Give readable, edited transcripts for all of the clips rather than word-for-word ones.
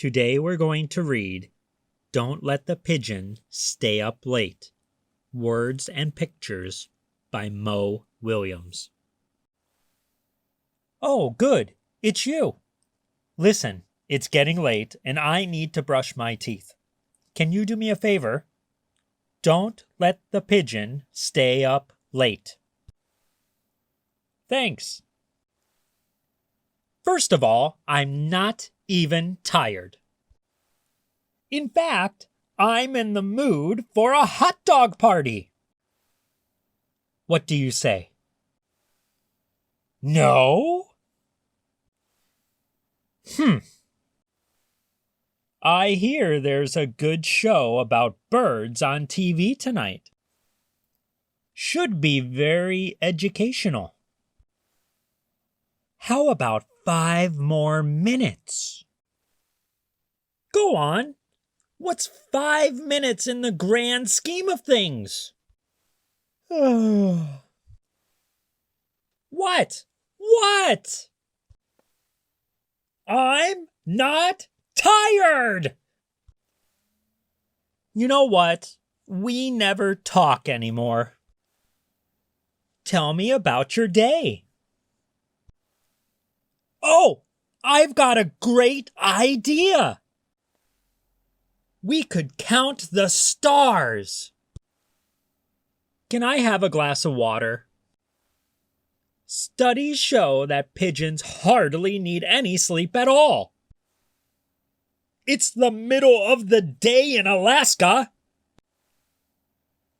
Today we're going to read Don't Let the Pigeon Stay Up Late. Words and Pictures by Mo Willems. Oh, good. It's you. Listen, it's getting late and I need to brush my teeth. Can you do me a favor? Don't let the pigeon stay up late. Thanks. First of all, I'm not even tired. In fact, I'm in the mood for a hot dog party. What do you say? No? I hear there's a good show about birds on TV tonight. Should be very educational. How about 5 more minutes? Go on. What's 5 minutes in the grand scheme of things? What? What? I'm not tired! You know what? We never talk anymore. Tell me about your day. Oh, I've got a great idea. We could count the stars. Can I have a glass of water? Studies show that pigeons hardly need any sleep at all. It's the middle of the day in Alaska.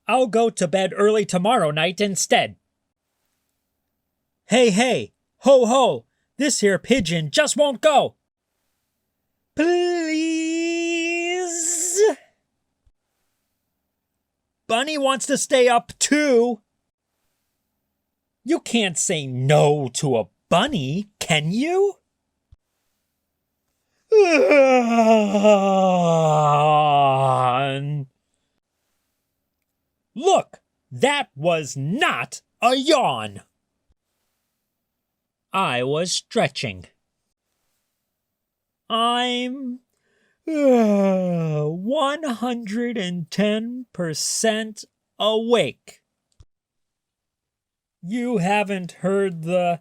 I'll go to bed early tomorrow night instead. Hey, ho, ho, this here pigeon just won't go. Please? Bunny wants to stay up too. You can't say no to a bunny, can you? Look, that was not a yawn. I was stretching. I'm 110% awake. You haven't heard the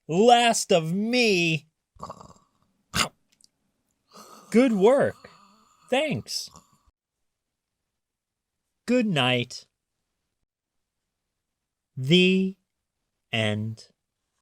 last of me. Good work. Thanks. Good night. The end.